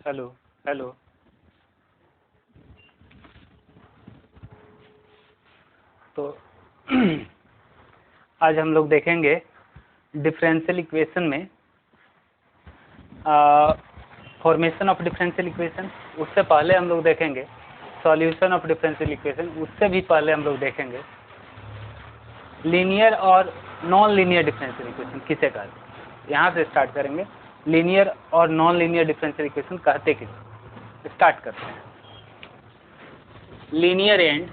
Hello hello. तो आज हम लोग देखेंगे डिफरेंशियल इक्वेशन में फॉर्मेशन ऑफ डिफरेंशियल इक्वेशन। उससे पहले हम लोग देखेंगे सॉल्यूशन ऑफ डिफरेंशियल इक्वेशन। उससे भी पहले हम लोग देखेंगे लीनियर और नॉन लीनियर डिफरेंशियल इक्वेशन किसे कहते हैं। यहाँ से स्टार्ट करेंगे, लीनियर और नॉन लीनियर डिफरेंशियल इक्वेशन कहते किसे। स्टार्ट करते हैं। Linear and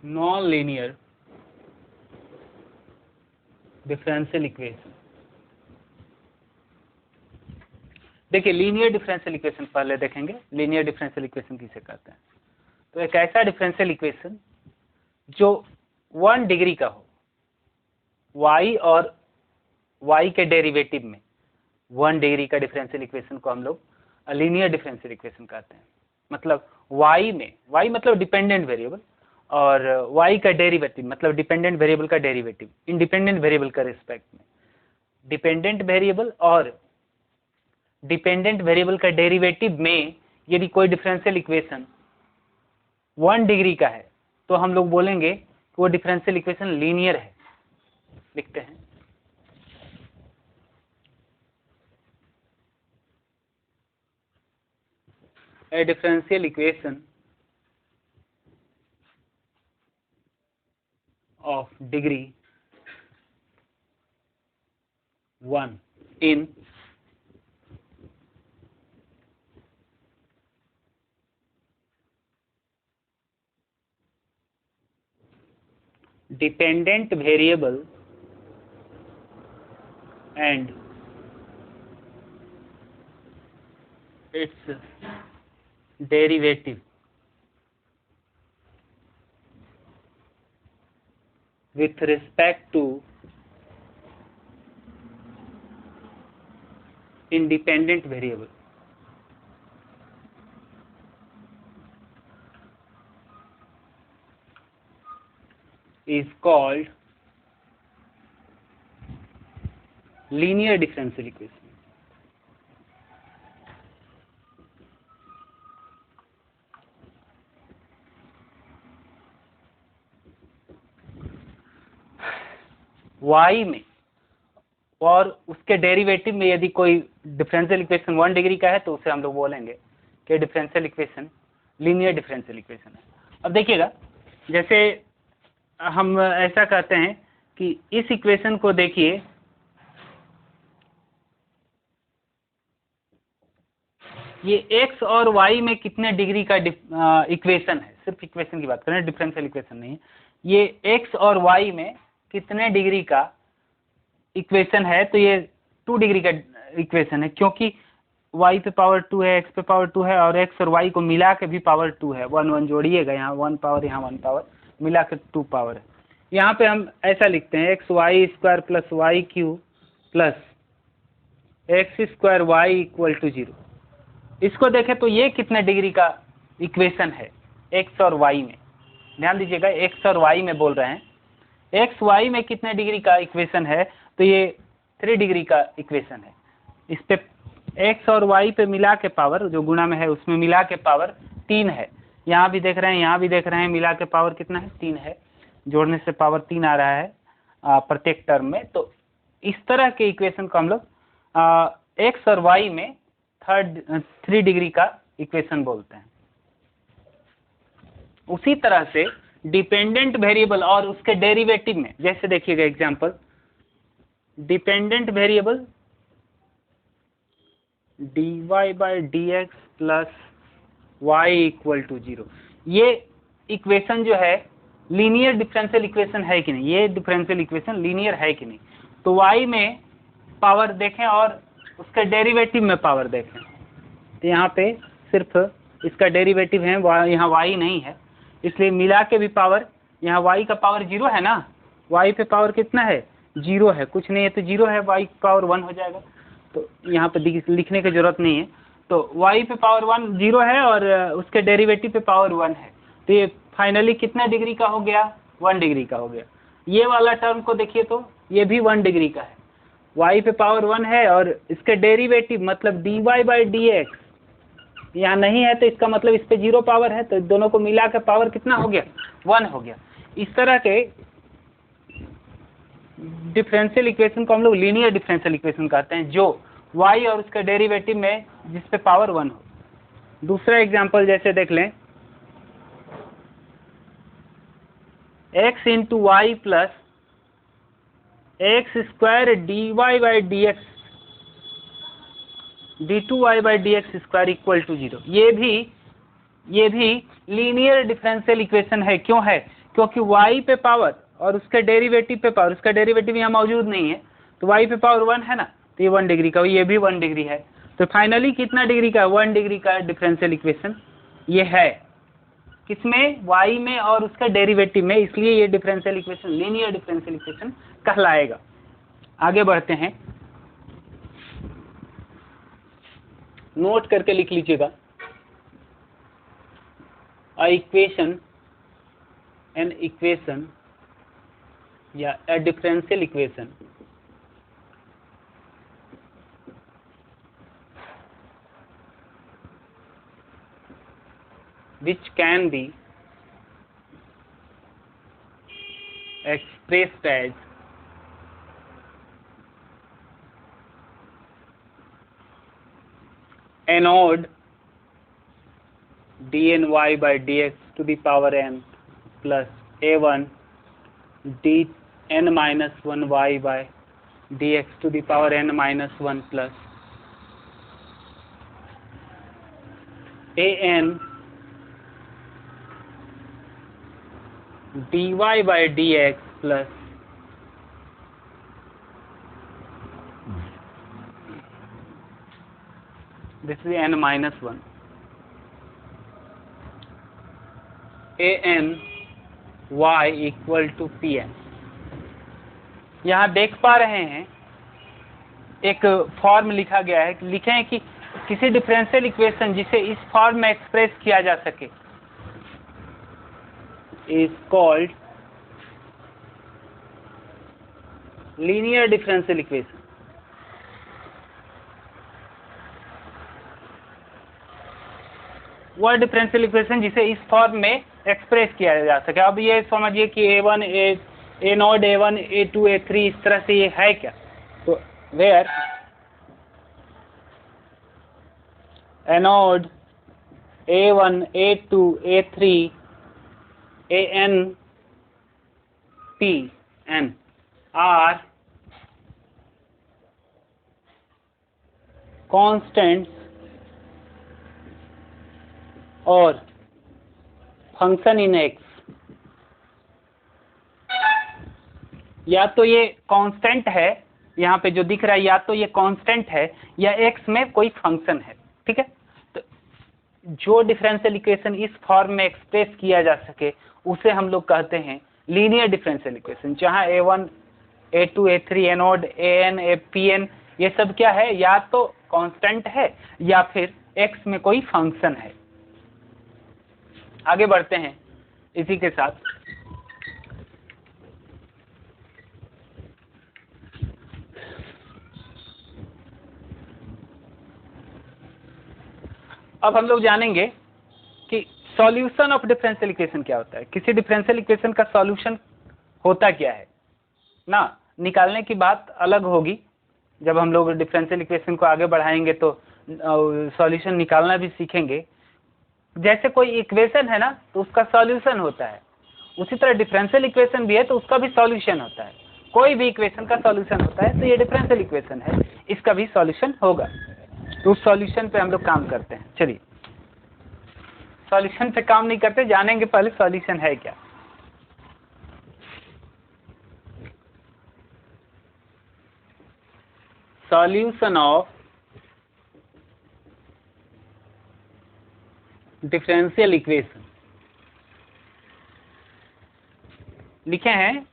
non linear differential equation. देखिए, लीनियर डिफरेंशियल इक्वेशन पहले देखेंगे। लीनियर डिफरेंशियल इक्वेशन किसे कहते हैं? तो एक ऐसा डिफरेंशियल इक्वेशन जो 1 डिग्री का हो, y और y के डेरिवेटिव में 1 डिग्री का डिफरेंशियल इक्वेशन को हम लोग लीनियर डिफरेंशियल इक्वेशन कहते हैं। मतलब y में, y मतलब डिपेंडेंट वेरिएबल, और y का डेरिवेटिव मतलब डिपेंडेंट वेरिएबल का डेरिवेटिव इंडिपेंडेंट वेरिएबल का रिस्पेक्ट में। डिपेंडेंट वेरिएबल और डिपेंडेंट वेरिएबल का डेरिवेटिव में यदि कोई डिफरेंशियल इक्वेशन 1 डिग्री का है तो हम लोग बोलेंगे कि वो डिफरेंशियल इक्वेशन लीनियर है। लिखते हैं, a differential equation of degree 1 in dependent variable and its derivative with respect to independent variable is called linear differential equation। y में और उसके डेरिवेटिव में यदि कोई डिफरेंशियल इक्वेशन 1 डिग्री का है तो उसे हम लोग बोलेंगे कि differential equation linear differential equation है। अब देखिएगा, जैसे हम ऐसा कहते हैं कि इस इक्वेशन को देखिए, ये x और y में कितने डिग्री का इक्वेशन है। सिर्फ इक्वेशन की बात करें, डिफरेंशियल इक्वेशन नहीं है। ये x और y में कितने डिग्री का इक्वेशन है, तो ये 2 डिग्री का इक्वेशन है, क्योंकि y पे पावर 2 है, x पे पावर 2 है, और x और y को मिला के भी पावर 2 है। 1 1 जोड़िएगा, यहाँ 1 पावर, यहाँ 1 पावर, मिला के 2 पावर है। यहाँ पे हम ऐसा लिखते हैं X Y square plus Y Q plus X square Y equal to 0। इसको देखें तो ये कितने डिग्री का इक्वेशन है एक्स और वाई में। ध्यान दीजिएगा, एक्स और वाई में बोल रहे हैं। एक्स वाई में कितने डिग्री का इक्वेशन है, तो ये 3 डिग्री का इक्वेशन है। इस पे एक्स और वाई पे मिला के पावर, जो गुणा में है उसमें मिला के पावर 3 है। यहाँ भी देख रहे हैं, यहाँ भी देख रहे हैं, मिला के पावर कितना है, 3 है। जोड़ने से पावर 3 आ रहा है प्रत्येक टर्म में। तो इस तरह के इक्वेशन को हम लोग एक्स और वाई में 3 डिग्री का इक्वेशन बोलते हैं। उसी तरह से डिपेंडेंट वेरिएबल और उसके डेरिवेटिव में, जैसे देखिएगा example, dependent variable dy/dx plus y equal to 0। ये इक्वेशन जो है लीनियर डिफरेंशियल इक्वेशन है कि नहीं, ये डिफरेंशियल इक्वेशन लीनियर है कि नहीं। तो y में पावर देखें और उसके डेरिवेटिव में पावर देखें, तो यहाँ पे सिर्फ इसका डेरिवेटिव है, यहाँ y नहीं है, इसलिए मिला के भी पावर, यहाँ y का पावर 0 है ना, y पे पावर कितना है, 0 है, कुछ नहीं है तो 0 है, y पावर 1 हो जाएगा। तो यहाँ पे लिखने की जरूरत नहीं है। तो y पे पावर 1 0 है और उसके डेरिवेटिव पे पावर 1 है, तो ये फाइनली कितना डिग्री का हो गया, 1 डिग्री का हो गया। ये वाला टर्म को देखिए तो ये भी 1 डिग्री का है, y पे पावर 1 है और इसके डेरिवेटिव मतलब dy/dx यहाँ नहीं है, तो इसका मतलब इस पे 0 पावर है, तो दोनों को मिला के पावर कितना हो गया, 1 हो गया। इस तरह के डिफरेंशियल इक्वेशन को हम लोग लीनियर डिफरेंशियल इक्वेशन कहते हैं, जो y और उसके डेरिवेटिव में जिस पे पावर 1 हो। दूसरा एग्जांपल जैसे देख लें, x into Y plus X square dy/dx d2y/dx square equal to 0। ये भी लीनियर डिफरेंशियल इक्वेशन है। क्यों है? क्योंकि y पे पावर और उसके डेरिवेटिव पे पावर, उसका डेरिवेटिव यहाँ मौजूद नहीं है, तो y पे पावर 1 है ना, तो ये 1 डिग्री का, ये भी 1 डिग्री है। तो फाइनली कितना डिग्री का? 1 डिग्री का डिफरेंशियल इक्वेशन ये है। किसमें? y में और उसका डेरिवेटिव में, इसलिए ये differential equation linear differential equation कहलाएगा। आगे बढ़ते हैं, नोट करके लिख लीजिएगा। एन इक्वेशन या a differential equation which can be expressed as n-odd dny/dx to the power n plus a1 dn-1y/dx to the power n-1 plus an dy/dx plus this is n-1 an y equal to Pn। यहाँ देख पा रहे हैं एक form लिखा गया है, लिखे हैं कि किसी डिफरेंशियल इक्वेशन जिसे इस फॉर्म में एक्सप्रेस किया जा सके is called linear differential equation. वह डिफरेंशियल इक्वेशन जिसे इस फॉर्म में एक्सप्रेस किया जा सके। अब ये समझिए कि a1 a0 a1 a2 a3 इस तरह से ये है क्या, तो where a0 a1 a2 a3 an p n are constants और फंक्शन इन x, या तो ये कांस्टेंट है, यहाँ पे जो दिख रहा है या तो ये कांस्टेंट है या x में कोई फंक्शन है। ठीक है, तो जो डिफरेंशियल इक्वेशन इस फॉर्म में एक्सप्रेस किया जा सके उसे हम लोग कहते हैं लीनियर डिफरेंशियल इक्वेशन, जहाँ a1 a2 a3 a0 an pn ये सब क्या है, या तो कांस्टेंट है या फिर x में कोई फंक्शन है। आगे बढ़ते हैं इसी के साथ। अब हम लोग जानेंगे कि सॉल्यूशन ऑफ डिफरेंशियल इक्वेशन क्या होता है। किसी डिफरेंशियल इक्वेशन का सॉल्यूशन होता क्या है ना, निकालने की बात अलग होगी। जब हम लोग डिफरेंशियल इक्वेशन को आगे बढ़ाएंगे तो सॉल्यूशन निकालना भी सीखेंगे। जैसे कोई इक्वेशन है ना, तो उसका सॉल्यूशन होता है, उसी तरह डिफरेंशियल इक्वेशन भी है तो उसका भी सॉल्यूशन होता है। कोई भी इक्वेशन का सॉल्यूशन होता है, तो ये डिफरेंशियल इक्वेशन है, इसका भी सॉल्यूशन होगा। तो उस सॉल्यूशन पे हम लोग काम करते हैं। चलिए, सॉल्यूशन पे काम नहीं करते, जानेंगे पहले सॉल्यूशन है क्या। सॉल्यूशन ऑफ डिफरेंशियल इक्वेशन लिखे हैं।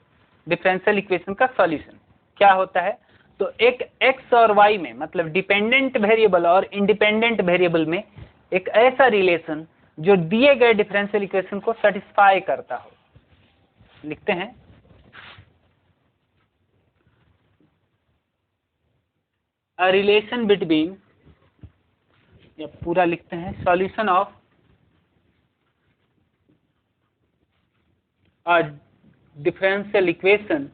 डिफरेंशियल इक्वेशन का सॉल्यूशन क्या होता है, तो एक x और y में, मतलब डिपेंडेंट वेरिएबल और इंडिपेंडेंट वेरिएबल में एक ऐसा रिलेशन जो दिए गए डिफरेंशियल इक्वेशन को सेटिस्फाई करता हो। लिखते हैं अ रिलेशन बिटवीन, या पूरा लिखते हैं, solution of a differential equation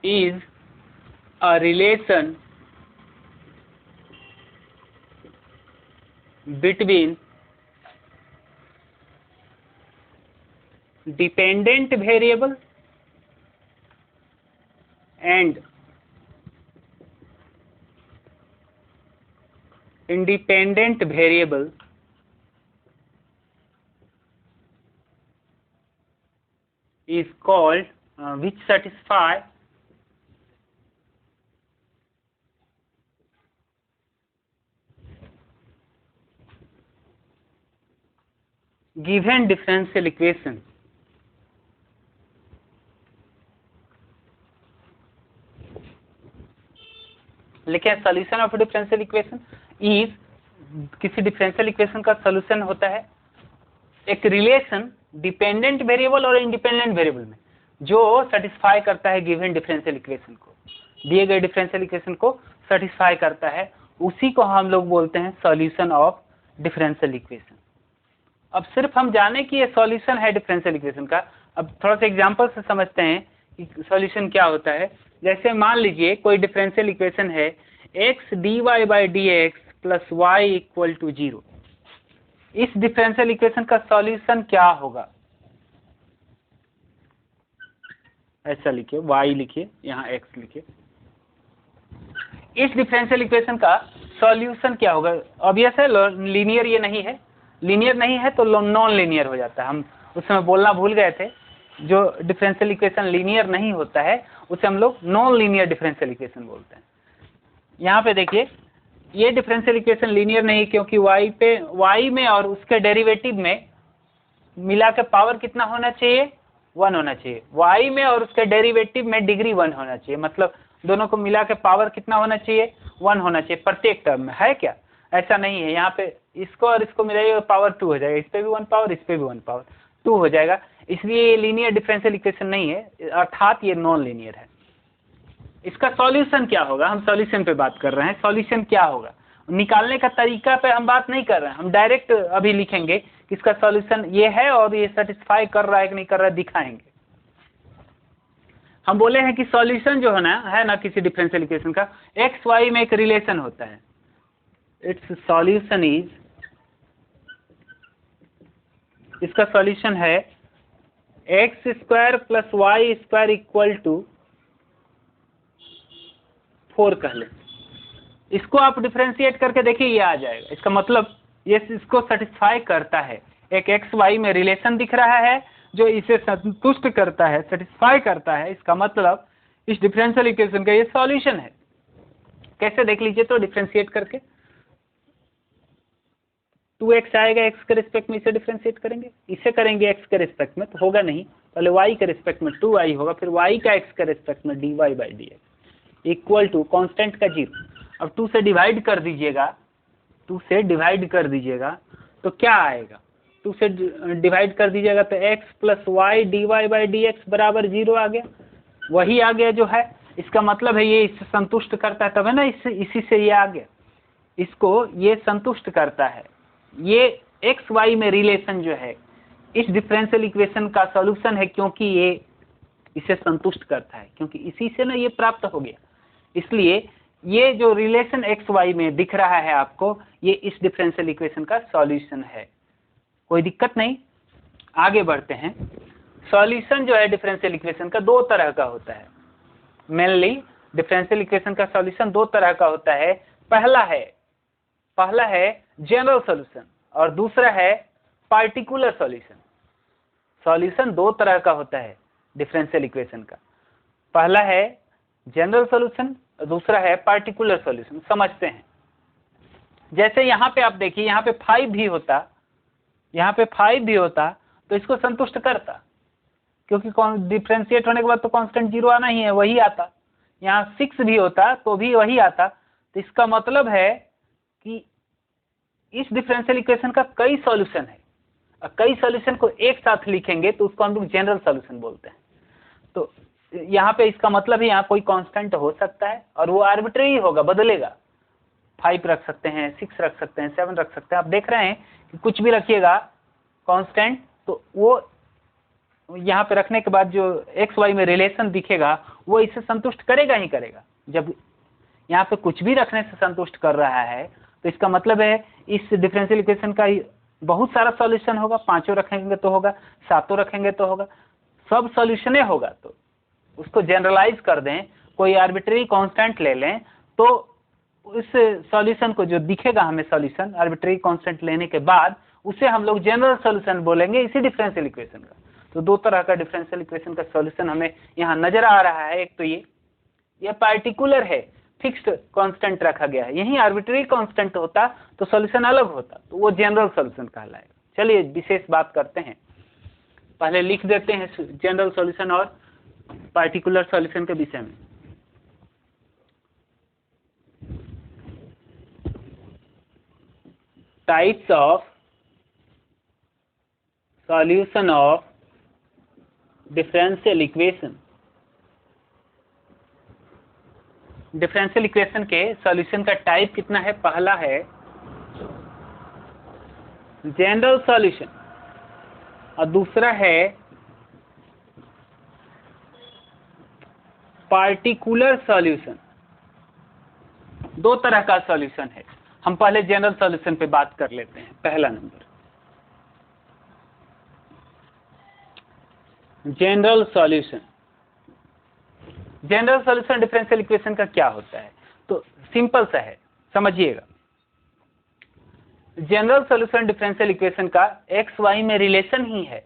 is a relation between dependent variable and independent variable is called which satisfy given differential equation. लिखे solution of differential equation is, किसी डिफरेंशियल इक्वेशन का solution होता है एक रिलेशन डिपेंडेंट वेरिएबल और independent variable में जो satisfy करता है गिवन डिफरेंशियल इक्वेशन को, दिए गए डिफरेंशियल इक्वेशन को सेटिस्फाई करता है, उसी को हम लोग बोलते हैं सॉल्यूशन ऑफ डिफरेंशियल इक्वेशन। अब सिर्फ हम जाने कि ये सॉल्यूशन है डिफरेंशियल इक्वेशन का, अब थोड़ा सा एग्जांपल से समझते हैं कि सॉल्यूशन क्या होता है। जैसे मान लीजिए कोई डिफरेंशियल इक्वेशन है x dy by D X plus Y equal to 0। इस डिफरेंशियल इक्वेशन का सॉल्यूशन क्या होगा? ऐसा लिखिए, y लिखिए, यहाँ x लिखिए। इस डिफरेंशियल इक्वेशन का सॉल्यूशन क्या होगा? ऑब्वियस है, लीनियर ये नहीं है, लीनियर नहीं है तो नॉन लीनियर हो जाता है। हम उस समय बोलना भूल गए थे, जो डिफरेंशियल इक्वेशन लीनियर नहीं होता है उसे हम लोग नॉन लीनियर डिफरेंशियल इक्वेशन बोलते हैं। यहाँ पे देखिए, ये डिफरेंशियल इक्वेशन लीनियर नहीं, क्योंकि y में और उसके डेरिवेटिव में मिला के पावर कितना होना चाहिए? 1 होना चाहिए। y में और उसके डेरिवेटिव में डिग्री 1 होना चाहिए, मतलब दोनों को मिला के पावर कितना होना चाहिए? 1 होना चाहिए प्रत्येक टर्म में, है क्या? ऐसा नहीं है, यहाँ पे इसको और इसको मिलाइए पावर 2 हो जाएगा, इस पे भी 1 पावर, इस पे भी 1 पावर, 2 हो जाएगा। इसलिए ये लीनियर डिफरेंशियल इक्वेशन नहीं है, अर्थात ये नॉन लीनियर है। इसका सॉल्यूशन क्या होगा? हम सॉल्यूशन पे बात कर रहे हैं। सॉल्यूशन क्या होगा निकालने का तरीका पे हम बात नहीं कर रहे हैं, हम डायरेक्ट अभी लिखेंगे कि इसका सॉल्यूशन ये है और ये सेटिस्फाई कर रहा है कि नहीं कर रहा है दिखाएंगे। हम बोले हैं कि सॉल्यूशन जो है ना किसी डिफरेंशियल इक्वेशन का, एक्स वाई में एक रिलेशन होता है, इट्स सॉल्यूशन इज, इसका सॉल्यूशन है X square plus Y square equal to 4 कह लें। इसको आप डिफरेंशिएट करके देखिए, ये आ जाएगा। इसका मतलब ये इसको सेटिस्फाई करता है, एक एक्स वाई में रिलेशन दिख रहा है जो इसे संतुष्ट करता है, सेटिस्फाई करता है। इसका मतलब इस डिफरेंशियल इक्वेशन का ये सॉल्यूशन है। कैसे देख लीजिए तो डिफरेंशिएट करके, 2x आएगा, x के रिस्पेक्ट में इसे डिफरेंशिएट करेंगे, इसे करेंगे x के रिस्पेक्ट में तो होगा नहीं, पहले y के रिस्पेक्ट में 2y होगा, फिर y का x के रिस्पेक्ट में dy by D X equal to constant का 0। अब 2 से डिवाइड कर दीजिएगा, 2 से डिवाइड कर दीजिएगा तो क्या आएगा? 2 से डिवाइड कर दीजिएगा तो x plus Y D Y by D X बराबर 0 आ गया, वही आ गया जो है। इसका मतलब है ये इससे संतुष्ट करता है, तब है ना इसी से ये आ गया, इसको ये संतुष्ट करता है। ये एक्स वाई में रिलेशन जो है इस डिफरेंशियल इक्वेशन का सॉल्यूशन है, क्योंकि ये इसे संतुष्ट करता है, क्योंकि इसी से ना ये प्राप्त हो गया। इसलिए ये जो रिलेशन एक्स वाई में दिख रहा है आपको, ये इस डिफरेंशियल इक्वेशन का सॉल्यूशन है। कोई दिक्कत नहीं, आगे बढ़ते हैं। सॉल्यूशन जो है डिफरेंशियल इक्वेशन का 2 तरह का होता है। मेनली डिफरेंशियल इक्वेशन का सॉल्यूशन 2 तरह का होता है। पहला है जनरल सॉल्यूशन और दूसरा है पार्टिकुलर सॉल्यूशन। सॉल्यूशन 2 तरह का होता है डिफरेंशियल इक्वेशन का, पहला है जनरल सॉल्यूशन, दूसरा है पार्टिकुलर सॉल्यूशन। समझते हैं। जैसे यहाँ पे आप देखिए, यहाँ पे 5 भी होता, यहाँ पे 5 भी होता तो इसको संतुष्ट करता, क्योंकि डिफरेंशिएट होने के बाद तो कांस्टेंट 0 आना ही है, वही आता। यहाँ 6 भी होता तो भी वही आता। तो इसका मतलब है कि इस डिफरेंशियल इक्वेशन का कई सॉल्यूशन है। कई सॉल्यूशन को एक साथ लिखेंगे तो उसको हम लोग जनरल सॉल्यूशन बोलते हैं। तो यहाँ पे इसका मतलब है यहाँ कोई कांस्टेंट हो सकता है और वो आर्बिट्रेरी होगा, बदलेगा। 5 रख सकते हैं, 6 रख सकते हैं, 7 रख सकते हैं। आप देख रहे हैं कि कुछ भी रखिएगा कांस्टेंट तो वो यहाँ पे रखने के बाद जो एक्स वाई में रिलेशन दिखेगा वो इसे संतुष्ट करेगा ही करेगा। जब यहाँ पे कुछ भी रखने से संतुष्ट कर रहा है तो इसका मतलब है इस डिफरेंशियल इक्वेशन का बहुत सारा सॉल्यूशन होगा। 5 रखेंगे तो होगा, 7 रखेंगे तो होगा, सब सॉल्यूशन होगा। तो उसको जनरलाइज कर दें, कोई आर्बिट्रेरी कांस्टेंट ले लें तो उस सॉल्यूशन को जो दिखेगा हमें सॉल्यूशन आर्बिट्रेरी कांस्टेंट लेने के बाद उसे हम लोग जनरल सॉल्यूशन बोलेंगे इसी डिफरेंशियल इक्वेशन का। तो दो तरह का डिफरेंशियल इक्वेशन का सॉल्यूशन हमें यहाँ नजर आ रहा है। एक तो ये पार्टिकुलर है, फिक्स्ड कांस्टेंट रखा गया है। यही आर्बिट्रेरी कांस्टेंट होता तो सॉल्यूशन अलग होता, तो वो जनरल सॉल्यूशन कहलाएगा। चलिए विशेष बात करते हैं, पहले लिख देते हैं जनरल सॉल्यूशन और पार्टिकुलर सॉल्यूशन के विषय में। Types of solution of differential equation. Differential equation के सॉल्यूशन का टाइप कितना है? पहला है जनरल सॉल्यूशन और दूसरा है पार्टिकुलर सॉल्यूशन। दो तरह का सॉल्यूशन है। हम पहले जनरल सॉल्यूशन पे बात कर लेते हैं। पहला number general solution. General solution differential equation का क्या होता है? तो सिंपल सा है, समझिएगा। जनरल सॉल्यूशन डिफरेंशियल इक्वेशन का एक्स वाई में रिलेशन ही है।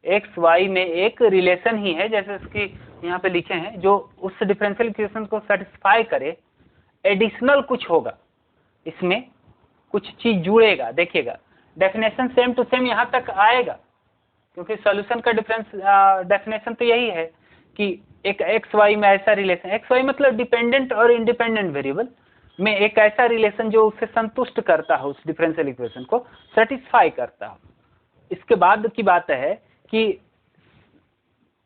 एक्स वाई में एक रिलेशन ही है, जैसे इसकी यहाँ पे लिखे हैं, जो उस डिफरेंशियल इक्वेशन को सेटिस्फाई करे। एडिशनल कुछ होगा, इसमें कुछ चीज जुड़ेगा। देखिएगा डेफिनेशन सेम टू सेम यहाँ तक आएगा, क्योंकि सॉल्यूशन का डेफिनेशन तो यही है कि एक एक्स वाई में ऐसा रिलेशन, एक्स वाई मतलब डिपेंडेंट और इंडिपेंडेंट वेरिएबल में एक ऐसा रिलेशन जो उसे संतुष्ट करता हो, उस डिफरेंशियल इक्वेशन को सेटिस्फाई करता हो। इसके बाद की बात है कि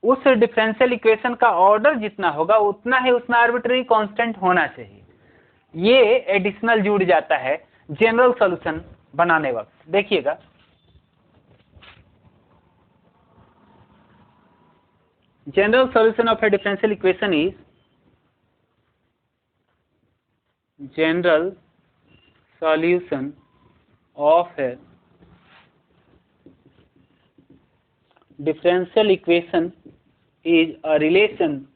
उस डिफरेंशियल इक्वेशन का ऑर्डर जितना होगा उतना ही उसमें आर्बिट्रेरी कांस्टेंट होना चाहिए। ये एडिशनल जुड़ जाता है जनरल सॉल्यूशन बनाने वक्त। देखिएगा general solution of a differential equation is general solution of a differential equation is a relation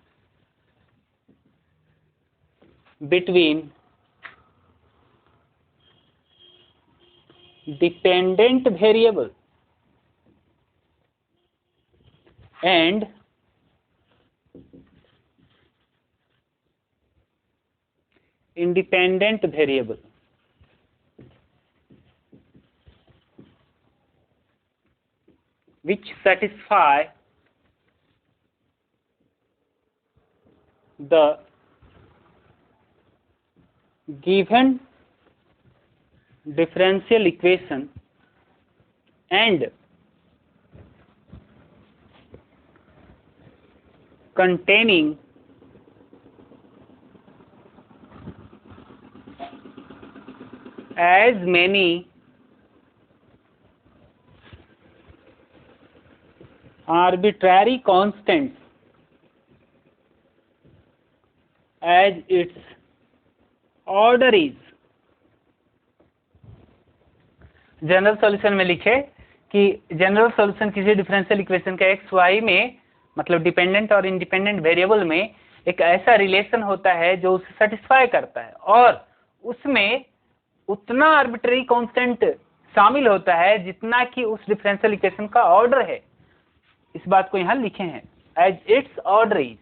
between dependent variable and independent variable. Which satisfy the given differential equation and containing as many arbitrary constants as its order is. General solution में लिखे कि general solution किसी differential equation का X Y में मतलब dependent और independent variable में एक ऐसा रिलेशन होता है जो उसे सेटिस्फाई करता है और उसमें उतना आर्बिट्रेरी कांस्टेंट शामिल होता है जितना कि उस डिफरेंशियल इक्वेशन का ऑर्डर है। इस बात को यहाँ लिखे हैं as its order is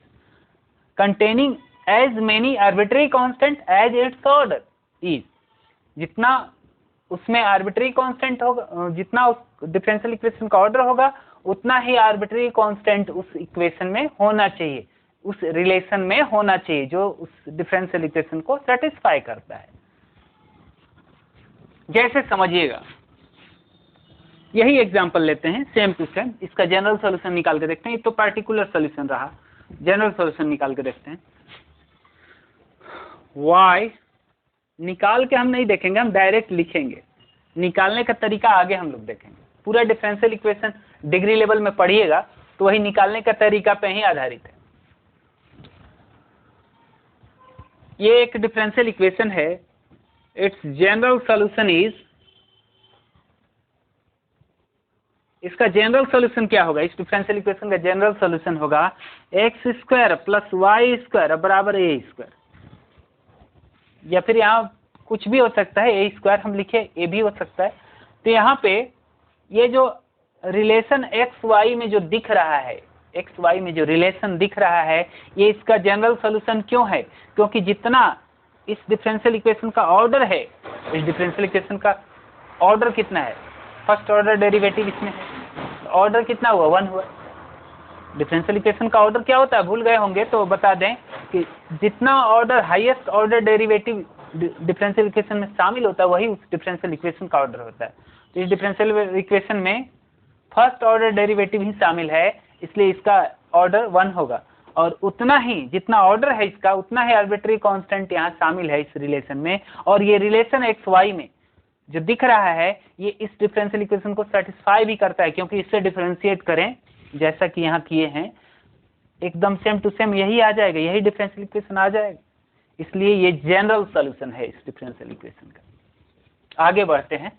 containing as many arbitrary constant as its order is. जितना उसमें आर्बिट्रेरी कांस्टेंट होगा, जितना उस डिफरेंशियल इक्वेशन का ऑर्डर होगा उतना ही आर्बिट्रेरी कांस्टेंट उस इक्वेशन में होना चाहिए, उस रिलेशन में होना चाहिए जो उस डिफरेंशियल इक्वेशन को सेटिस्फाई करता है। जैसे समझिएगा यही एग्जांपल लेते हैं सेम टू सेम, इसका जनरल सॉल्यूशन निकाल के देखते हैं। ये तो पार्टिकुलर सॉल्यूशन रहा, जनरल सॉल्यूशन निकाल के देखते हैं। y निकाल के हम नहीं देखेंगे, हम डायरेक्ट लिखेंगे। निकालने का तरीका आगे हम लोग देखेंगे। पूरा डिफरेंशियल इक्वेशन डिग्री लेवल में पढ़िएगा तो वही निकालने का तरीका पे ही आधारित है। ये एक डिफरेंशियल इक्वेशन है, इट्स जनरल सॉल्यूशन इज, इसका जनरल सॉल्यूशन क्या होगा? इस डिफरेंशियल इक्वेशन का जनरल सॉल्यूशन होगा X square plus Y square बराबर ए स्क्वायर, या फिर यहाँ कुछ भी हो सकता है, ए स्क्वायर हम लिखे, ए भी हो सकता है। तो यहाँ पे ये जो रिलेशन एक्स वाई में जो दिख रहा है, एक्स वाई में जो रिलेशन दिख रहा है, ये इसका जनरल सॉल्यूशन क्यों है? क्योंकि जितना इस डिफरेंशियल इक्वेशन का ऑर्डर है, इस डिफरेंशियल इक्वेशन का ऑर्डर कितना है? फर्स्ट ऑर्डर डेरिवेटिव इसमें है, ऑर्डर कितना हुआ? 1 हुआ। डिफरेंशियल इक्वेशन का ऑर्डर क्या होता है भूल गए होंगे तो बता दें कि जितना order highest order derivative differential equation में शामिल होता है वही उस डिफरेंशियल इक्वेशन का ऑर्डर होता है। तो इस डिफरेंशियल इक्वेशन में फर्स्ट ऑर्डर डेरिवेटिव ही शामिल है, इसलिए इसका ऑर्डर 1 होगा। और उतना ही जितना ऑर्डर है इसका, उतना ही आर्बिट्री कांस्टेंट यहाँ शामिल है इस रिलेशन में। और ये रिलेशन एक्स वाई में जो दिख रहा है ये इस डिफरेंशियल इक्वेशन को सेटिस्फाई भी करता है, क्योंकि इससे डिफरेंशिएट करें जैसा कि यहाँ किए हैं एकदम सेम टू सेम यही आ जाएगा, यही डिफरेंशियल इक्वेशन आ जाएगा। इसलिए ये जनरल सॉल्यूशन है इस डिफरेंशियल इक्वेशन का। आगे बढ़ते हैं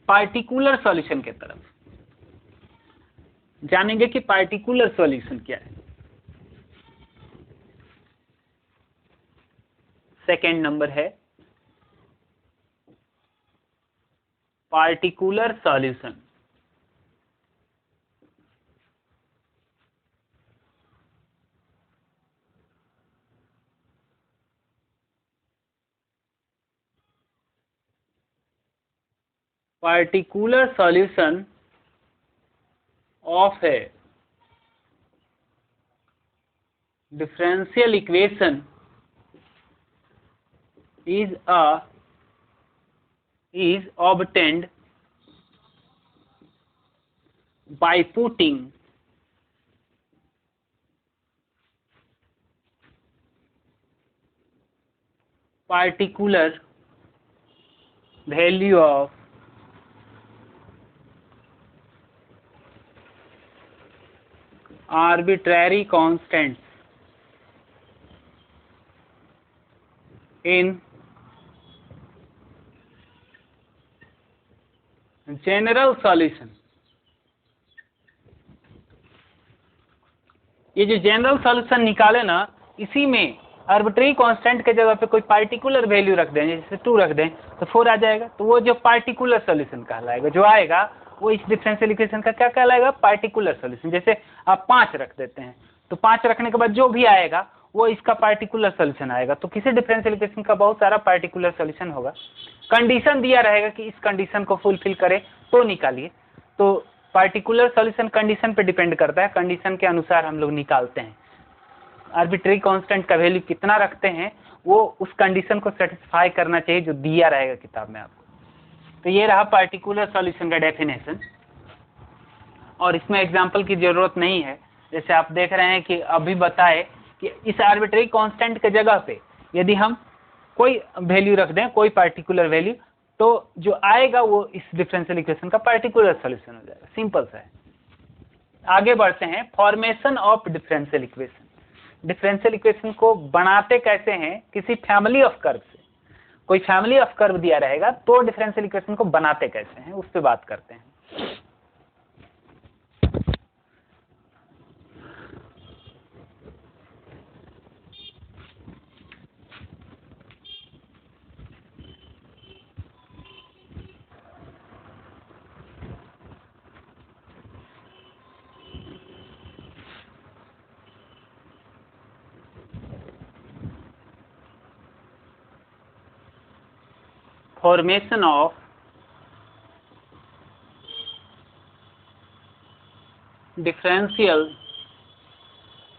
पार्टिकुलर सॉल्यूशन के तरफ, जानेंगे कि पार्टिकुलर सॉल्यूशन क्या है। सेकेंड नंबर है particular solution. particular solution of a differential equation is obtained by putting particular value of arbitrary constants in general solution। ये जो जनरल सॉल्यूशन निकाले ना, इसी में आर्बिट्रेरी कांस्टेंट के जगह पे कोई पार्टिकुलर वैल्यू रख दें, जैसे 2 रख दें तो 4 आ जाएगा। तो वो जो पार्टिकुलर सॉल्यूशन कहलाएगा, जो आएगा वो इस डिफरेंशियल इक्वेशन का क्या कहलाएगा? Particular solution. जैसे आप 5 रख देते हैं तो 5 रखने के बाद जो भी आएगा वो इसका पार्टिकुलर सॉल्यूशन आएगा। तो किसी डिफरेंशियल इक्वेशन का बहुत सारा पार्टिकुलर सॉल्यूशन होगा। कंडीशन दिया रहेगा कि इस कंडीशन को फुलफिल करे तो निकालिए। तो पार्टिकुलर सॉल्यूशन कंडीशन पे डिपेंड करता है, कंडीशन के अनुसार हम लोग निकालते हैं। आर्बिट्रेरी कांस्टेंट का वैल्यू कितना रखते हैं वो उस कंडीशन को सेटिस्फाई करना चाहिए जो दिया रहेगा किताब में आपको। तो ये रहा पार्टिकुलर सॉल्यूशन का डेफिनेशन, और इसमें एग्जांपल की जरूरत नहीं है। जैसे आप देख रहे हैं कि अभी बताए कि इस आर्बिट्रेरी कांस्टेंट के जगह पे यदि हम कोई वैल्यू रख दें, कोई पार्टिकुलर वैल्यू, तो जो आएगा वो इस डिफरेंशियल इक्वेशन का पार्टिकुलर सॉल्यूशन हो जाएगा। सिंपल सा है। आगे बढ़ते हैं formation of differential equation. Differential equation को बनाते कैसे हैं? किसी फैमिली ऑफ कर्व से। कोई फैमिली ऑफ कर्व दिया रहेगा तो डिफरेंशियल इक्वेशन को बनाते कैसे हैं उस पर बात करते हैं। Formation of differential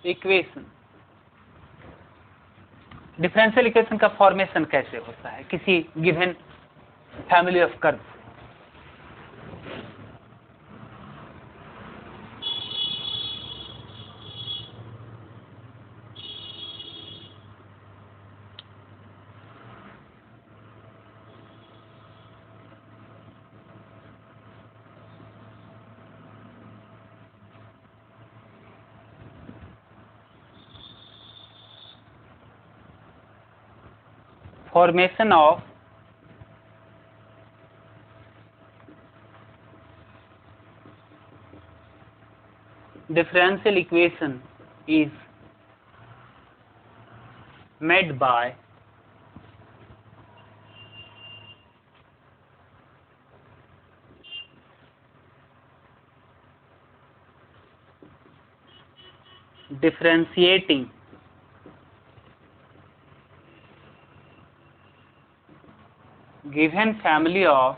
equation. Differential equation का फॉर्मेशन कैसे होता है किसी given family of curve. Formation of differential equation is made by differentiating given family of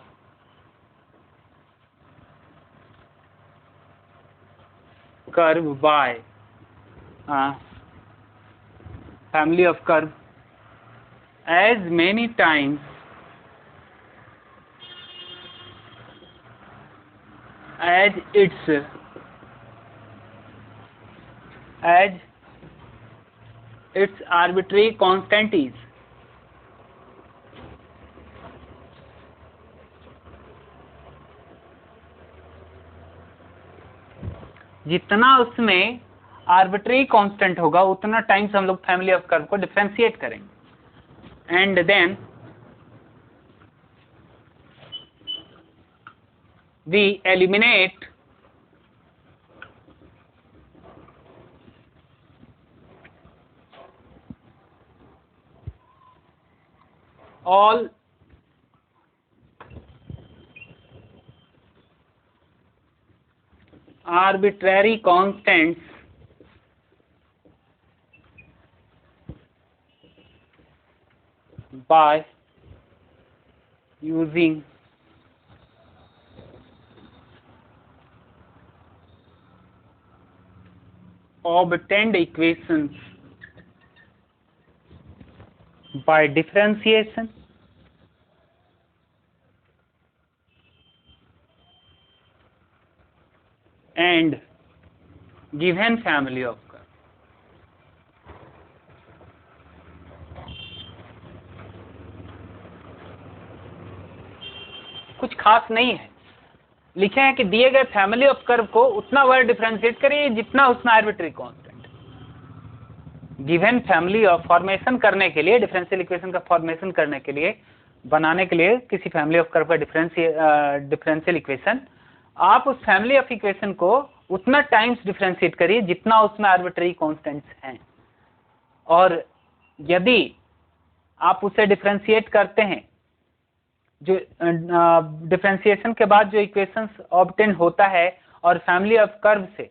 curve by family of curve as many times as its arbitrary constant is। जितना उसमें arbitrary constant होगा उतना times हम लोग family of curve को differentiate करेंगे। And then we eliminate all arbitrary constants by using obtained equations by differentiation and given family of curve। कुछ खास नहीं है, लिखे हैं कि दिए गए फैमिली ऑफ कर्व को उतना बार डिफरेंशिएट करिए जितना उसमें arbitrary constant. Given family of formation करने के लिए, डिफरेंशियल इक्वेशन का फॉर्मेशन करने के लिए, बनाने के लिए किसी फैमिली ऑफ कर्व का डिफरेंशियल इक्वेशन, आप उस फैमिली ऑफ इक्वेशन को उतना टाइम्स डिफरेंशिएट करिए जितना उसमें आर्बिट्रेरी कांस्टेंट्स हैं। और यदि आप उसे डिफरेंशिएट करते हैं, जो डिफरेंशिएशन के बाद जो इक्वेशंस ऑब्टेन होता है और फैमिली ऑफ कर्व से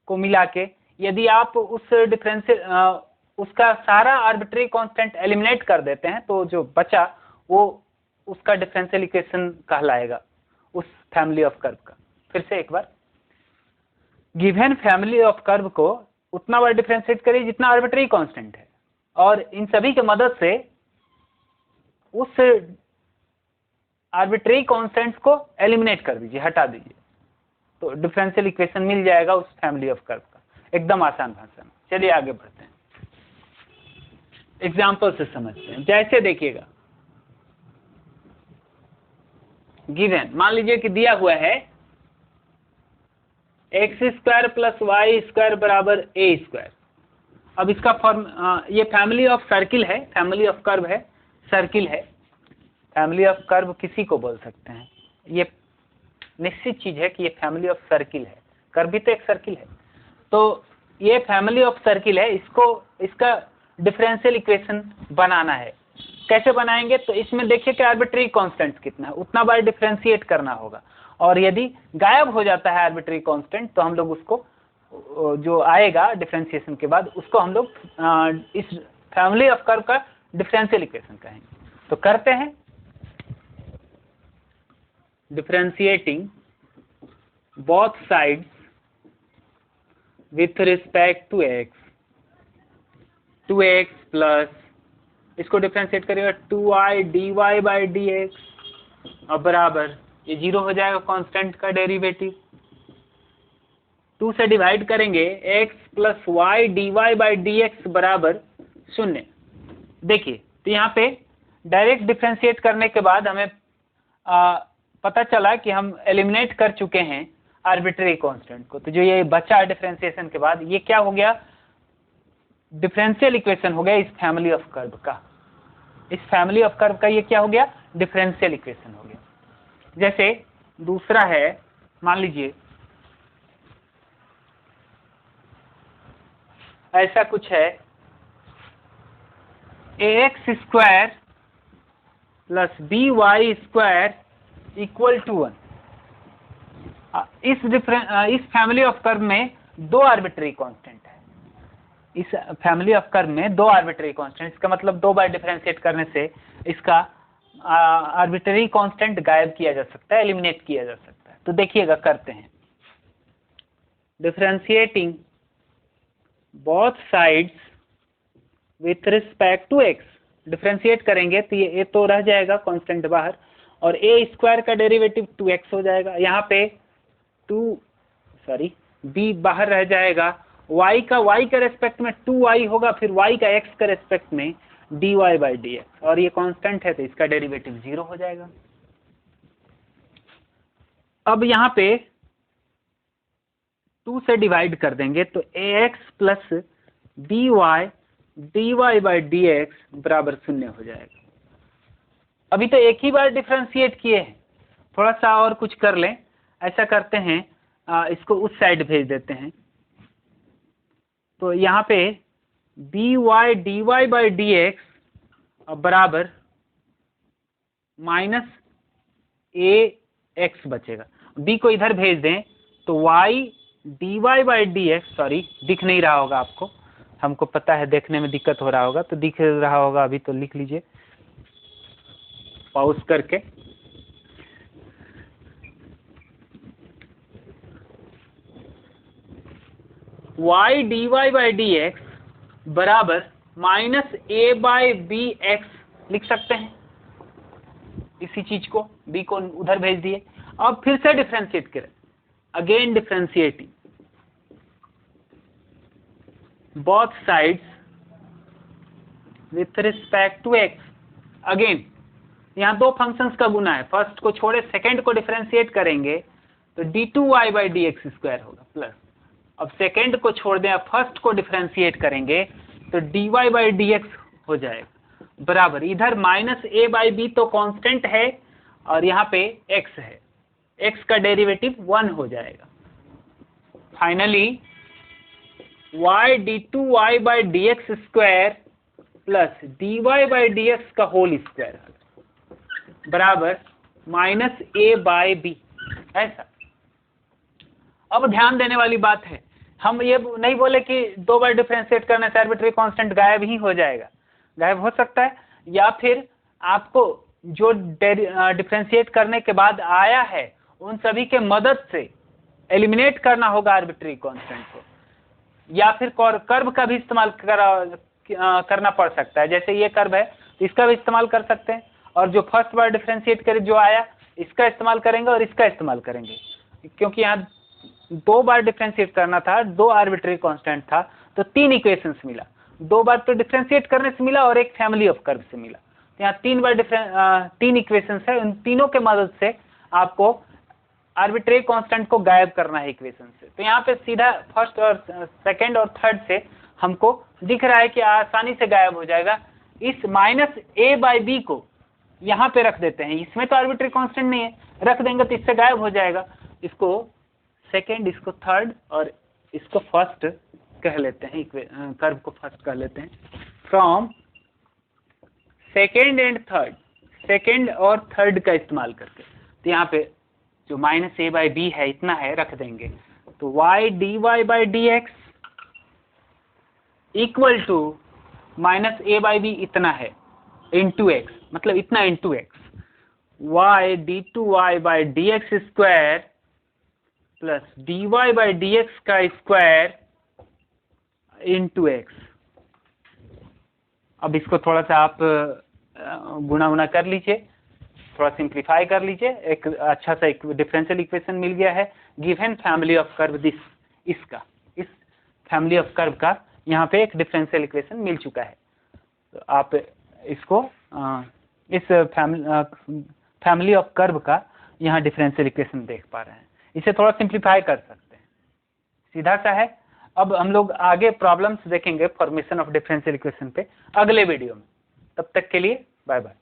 को मिला के, यदि आप उस उसका सारा आर्बिट्रेरी कांस्टेंट एलिमिनेट कर देते हैं तो जो बचा वो उसका डिफरेंशियल इक्वेशन कहलाएगा उस फैमिली ऑफ कर्व का। फिर से एक बार, गिवन फैमिली ऑफ कर्व को उतना बार डिफरेंशिएट करिए जितना आर्बिट्रेरी कांस्टेंट है, और इन सभी की मदद से उस आर्बिट्रेरी कांस्टेंट्स को एलिमिनेट कर दीजिए, हटा दीजिए, तो डिफरेंशियल इक्वेशन मिल जाएगा उस फैमिली ऑफ कर्व का। एकदम आसान भाषा में। चलिए आगे बढ़ते हैं, एग्जाम्पल से समझते हैं। जैसे देखिएगा, गिवन मान लीजिए कि दिया हुआ है x² + y² बराबर a²। अब इसका फॉर्म, ये फैमिली ऑफ सर्किल है, फैमिली ऑफ कर्व है, सर्किल है। फैमिली ऑफ कर्व किसी को बोल सकते हैं, ये निश्चित चीज है कि ये फैमिली ऑफ सर्किल है, कर्व भी तो एक सर्किल है। तो ये फैमिली ऑफ सर्किल है, इसका डिफरेंशियल इक्वेशन बनाना है। कैसे बनाएंगे? तो इसमें देखिए कि आर्बिट्रेरी कांस्टेंट कितना है, उतना बार डिफरेंशिएट करना होगा। और यदि गायब हो जाता है आर्बिट्रेरी कांस्टेंट तो हम लोग उसको, जो आएगा डिफरेंशिएशन के बाद, उसको हम लोग इस फैमिली ऑफ कर्व का डिफरेंशियल इक्वेशन कहेंगे। तो करते हैं, differentiating both sides with respect to x, 2x plus इसको डिफ्रेंशिएट करेगा 2i dy by D x और बराबर ये 0 हो जाएगा कांस्टेंट का डेरिवेटिव। 2 से डिवाइड करेंगे x plus Y D Y by D X बराबर 0। देखिए तो यहाँ पे डायरेक्ट डिफ्रेंशिएट करने के बाद हमें पता चला कि हम एलिमिनेट कर चुके हैं आर्बिट्रेरी कांस्टेंट को। तो जो ये बचा डिफ्रेंशिएशन के बाद ये क्या हो गया, डिफरेंशियल इक्वेशन हो गया इस फैमिली ऑफ कर्व का। इस फैमिली ऑफ कर्व का ये क्या हो गया, डिफरेंशियल इक्वेशन हो गया। जैसे दूसरा है, मान लीजिए ऐसा कुछ है ax square plus by square equal to 1। इस फैमिली ऑफ कर्व में दो आर्बिट्रेरी कांस्टेंट है। इस फैमिली ऑफ कर्व में दो आर्बिट्रेरी कांस्टेंट, इसका मतलब 2 बार डिफरेंशिएट करने से इसका आर्बिट्रेरी कांस्टेंट गायब किया जा सकता है, एलिमिनेट किया जा सकता है। तो देखिएगा करते हैं, differentiating both sides with respect to x। Differentiate करेंगे तो ये तो रह जाएगा कांस्टेंट बाहर और a स्क्वायर का डेरिवेटिव 2x हो जाएगा। यहाँ पे b बाहर रह जाएगा, y के रेस्पेक्ट में 2y होगा, फिर y का x के रेस्पेक्ट में dy बाई डी एक्स, और ये कांस्टेंट है तो इसका डेरिवेटिव 0 हो जाएगा। अब यहाँ पे 2 से डिवाइड कर देंगे तो ax plus dy by D X बराबर 0 हो जाएगा। अभी तो एक ही बार डिफरेंशिएट किए हैं, थोड़ा सा और कुछ कर लें। ऐसा करते हैं, इसको उस साइड भेज देते हैं। तो यहाँ पे by dy by D X बराबर माइनस ax बचेगा। b को इधर भेज दें तो y dy by D x, sorry दिख नहीं रहा होगा आपको, हमको पता है देखने में दिक्कत हो रहा होगा, तो दिख रहा होगा अभी तो लिख लीजिए पॉज करके। y dy by D X बराबर minus a by B X लिख सकते हैं। इसी चीज को b को उधर भेज दिए। अब फिर से डिफरेंशिएट करें, again differentiating both sides with respect to x। Again यहाँ दो फंक्शंस का गुना है, फर्स्ट को छोड़े सेकंड को डिफरेंशिएट करेंगे तो d2y by D X square होगा प्लस, अब सेकंड को छोड़ दें, अब फर्स्ट को डिफरेंशिएट करेंगे तो dy बाई डी एक्स हो जाएगा बराबर, इधर माइनस a बाई बी तो कांस्टेंट है और यहाँ पे x है, x का डेरिवेटिव 1 हो जाएगा। Finally y d2y by D X square plus dy by D X का होल स्क्वायर बराबर माइनस a बाई बी। ऐसा। अब ध्यान देने वाली बात है, हम ये नहीं बोले कि 2 बार डिफरेंशिएट करने से आर्बिट्रेरी कांस्टेंट गायब ही हो जाएगा। गायब हो सकता है, या फिर आपको जो डिफरेंशिएट करने के बाद आया है उन सभी के मदद से एलिमिनेट करना होगा आर्बिट्रेरी कांस्टेंट को, या फिर कर्व का भी इस्तेमाल करना पड़ सकता है। जैसे ये कर्व है तो इसका भी इस्तेमाल कर सकते हैं, और जो फर्स्ट बार डिफरेंशिएट करे जो आया इसका इस्तेमाल करेंगे और इसका इस्तेमाल करेंगे, क्योंकि यहाँ 2 बार डिफरेंशिएट करना था, 2 आर्बिट्रेरी कांस्टेंट था तो 3 इक्वेशंस मिला। 2 बार तो डिफरेंशिएट करने से मिला और एक फैमिली ऑफ कर्व से मिला, तो यहाँ 3 बार 3 इक्वेशंस है, उन तीनों के मदद से आपको आर्बिट्रेरी कांस्टेंट को गायब करना है इक्वेशन से। तो यहाँ पे सीधा फर्स्ट और सेकंड और थर्ड से हमको दिख रहा है कि आसानी से गायब हो जाएगा। इस माइनस a बाई बी को यहाँ पे रख देते हैं, इसमें तो आर्बिट्रेरी कांस्टेंट नहीं है, रख देंगे तो इससे गायब हो जाएगा। इसको सेकंड, इसको थर्ड और इसको फर्स्ट कह लेते हैं, कर्व को फर्स्ट कह लेते हैं। From second and third, second और थर्ड का इस्तेमाल करके, तो यहाँ पे जो माइनस a बाई बी है इतना है, रख देंगे तो y dy by D X equal to minus a by B इतना है इंटू एक्स, मतलब इतना into X, y d2y by D X square plus dy by D X का स्क्वायर इंटू एक्स। अब इसको थोड़ा सा आप गुणा उना कर लीजिए, थोड़ा सिंप्लीफाई कर लीजिए, एक अच्छा सा एक डिफरेंशियल इक्वेशन मिल गया है। Given family of curve this, इसका इस फैमिली ऑफ कर्व का यहाँ पे एक डिफरेंशियल इक्वेशन मिल चुका है। तो आप इसको इस फैमिली ऑफ कर्व का यहाँ डिफरेंशियल इक्वेशन देख पा रहे हैं। इसे थोड़ा सिंप्लीफाई कर सकते हैं, सीधा सा है। अब हम लोग आगे प्रॉब्लम्स देखेंगे फॉर्मेशन ऑफ डिफरेंशियल इक्वेशन पे अगले वीडियो में। तब तक के लिए बाय बाय।